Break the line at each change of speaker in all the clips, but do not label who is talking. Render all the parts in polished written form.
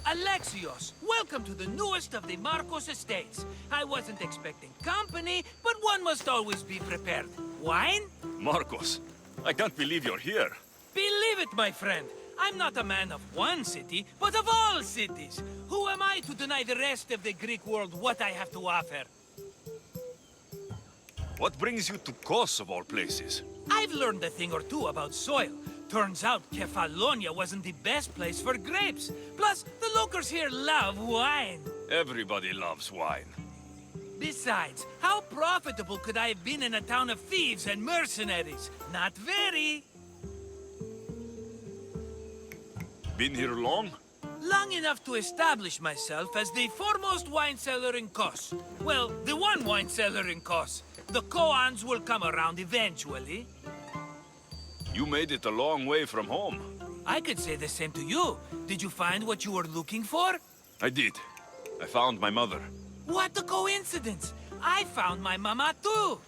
Alexios, welcome to the newest of the Marcos estates. I wasn't expecting company, but one must always be prepared. Wine?
Marcos, I can't believe you're here.
Believe it, my friend. I'm not a man of one city, but of all cities. Who am I to deny the rest of the Greek world what I have to offer?
What brings you to Kos, of all places?
I've learned a thing or two about soil. Turns out Kefalonia wasn't the best place for grapes. Plus, the locals here love wine.
Everybody loves wine.
Besides, how profitable could I have been in a town of thieves and mercenaries? Not very.
Been here long?
Long enough to establish myself as the foremost wine seller in Kos. Well, the one wine seller in Kos. The koans will come around eventually.
You made it a long way from home.
I could say the same to you. Did you find what you were looking for?
I did. I found my mother.
What a coincidence! I found my mama too!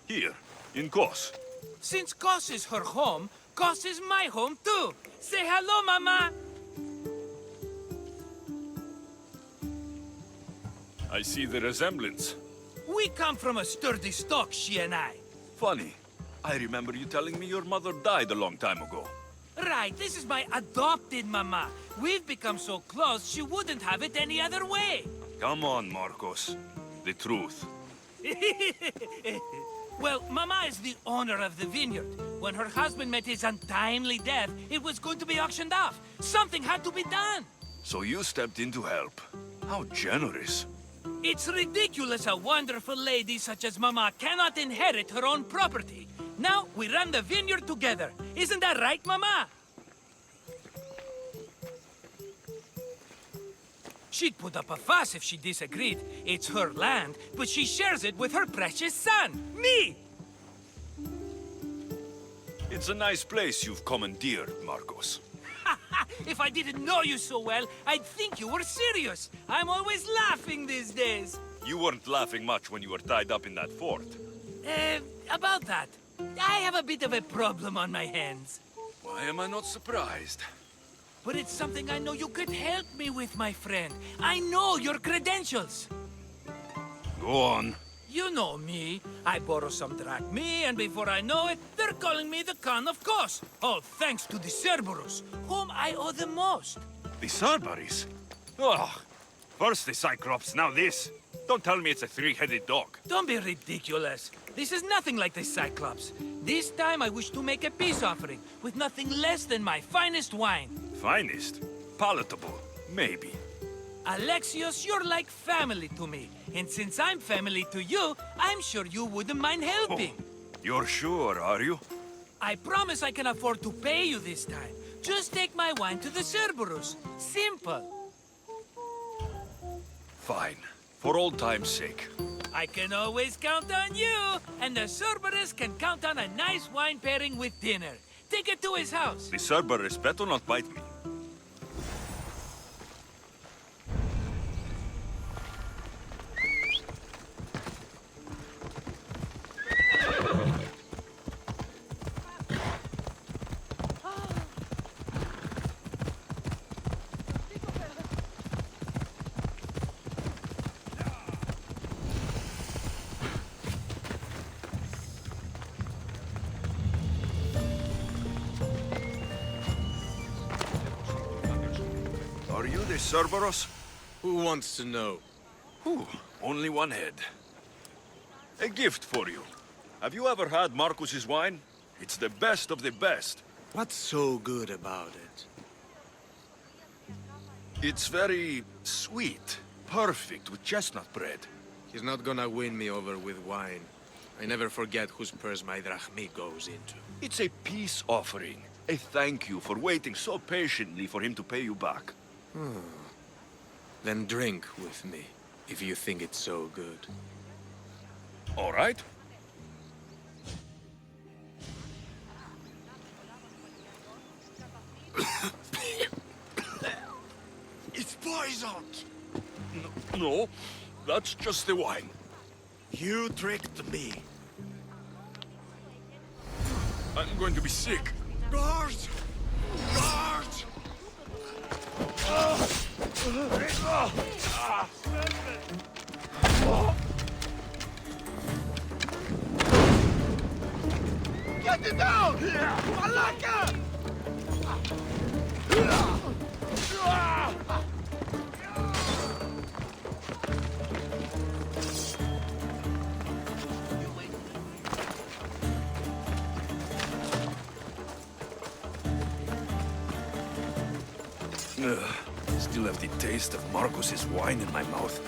Here, in Kos.
Since Kos is her home, Kos is my home too! Say hello, mama!
I see the resemblance.
We come from a sturdy stock, she and I.
Funny. I remember you telling me your mother died a long time ago.
Right, this is my adopted mama. We've become so close, she wouldn't have it any other way.
Come on, Marcos. The truth.
Well, Mama is the owner of the vineyard. When her husband met his untimely death, it was going to be auctioned off. Something had to be done.
So you stepped in to help. How generous.
It's ridiculous a wonderful lady such as Mama cannot inherit her own property. Now we run the vineyard together. Isn't that right, Mama? She'd put up a fuss if she disagreed. It's her land, but she shares it with her precious son, me!
It's a nice place you've commandeered, Marcos.
If I didn't know you so well, I'd think you were serious. I'm always laughing these days.
You weren't laughing much when you were tied up in that fort.
About that. I have a bit of a problem on my hands.
Why am I not surprised?
But it's something I know you could help me with, my friend. I know your credentials.
Go on.
You know me. I borrow some drachmae, and before I know it, they're calling me the Khan of Kos. All thanks to the Cerberus, whom I owe the most.
The Cerberus? Ugh. First the Cyclops, now this. Don't tell me it's a three-headed dog.
Don't be ridiculous. This is nothing like the Cyclops. This time I wish to make a peace offering with nothing less than my finest wine.
Finest? Palatable? Maybe.
Alexios, you're like family to me. And since I'm family to you, I'm sure you wouldn't mind helping.
Oh, you're sure, are you?
I promise I can afford to pay you this time. Just take my wine to the Cerberus. Simple.
Fine. For old time's sake.
I can always count on you. And the Cerberus can count on a nice wine pairing with dinner. Take it to his house.
The Cerberus better not bite me. Are you the Cerberus?
Who wants to know?
Whew, only one head. A gift for you. Have you ever had Marcus's wine? It's the best of the best.
What's so good about it?
It's very sweet. Perfect with chestnut bread.
He's not gonna win me over with wine. I never forget whose purse my drachmae goes into.
It's a peace offering. A thank you for waiting so patiently for him to pay you back.
Then drink with me, if you think it's so good.
All right.
It's poisoned!
No, that's just the wine.
You tricked me.
I'm going to be sick.
Guards! Guards!
Get it down! Malaka!
Still have the taste of Marcus's wine in my mouth.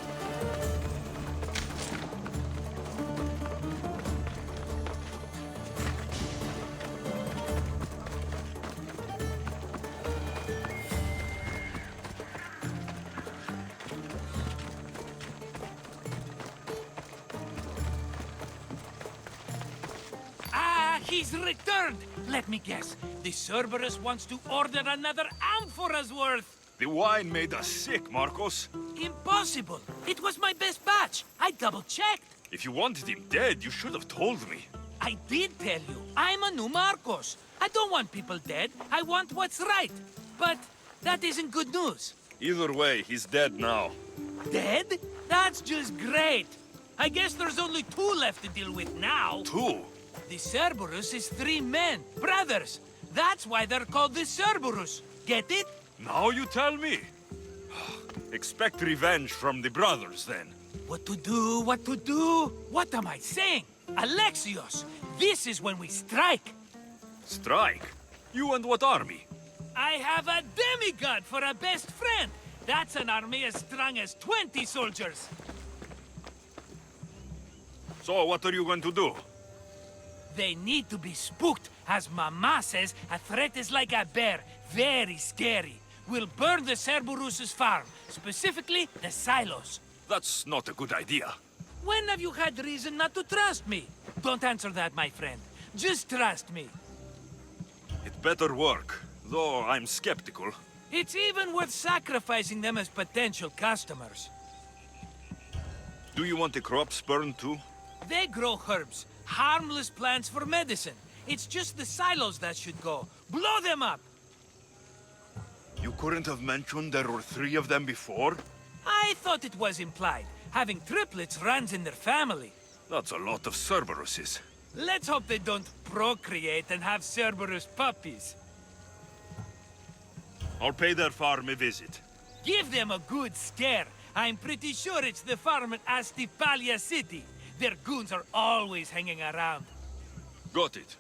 He's returned! Let me guess. The Cerberus wants to order another amphora's worth!
The wine made us sick, Marcos.
Impossible! It was my best batch! I double-checked!
If you wanted him dead, you should have told me.
I did tell you. I'm a new Marcos. I don't want people dead. I want what's right. But that isn't good news.
Either way, he's dead now.
Dead? That's just great. I guess there's only 2 left to deal with now.
2?
The Cerberus is 3 men, brothers. That's why they're called the Cerberus. Get it?
Now you tell me. Expect revenge from the brothers, then.
What to do, what to do? What am I saying? Alexios, this is when we strike.
Strike? You and what army?
I have a demigod for a best friend. That's an army as strong as 20 soldiers.
So, what are you going to do?
They need to be spooked. As Mama says, a threat is like a bear. Very scary. We'll burn the Cerberus's farm. Specifically, the silos.
That's not a good idea.
When have you had reason not to trust me? Don't answer that, my friend. Just trust me.
It better work, though I'm skeptical.
It's even worth sacrificing them as potential customers.
Do you want the crops burned too?
They grow herbs. Harmless plants for medicine. It's just the silos that should go. Blow them up!
You couldn't have mentioned there were 3 of them before?
I thought it was implied. Having triplets runs in their family.
That's a lot of Cerberuses.
Let's hope they don't procreate and have Cerberus puppies.
I'll pay their farm a visit.
Give them a good scare. I'm pretty sure it's the farm in Astipalia City. Their goons are always hanging around.
Got it.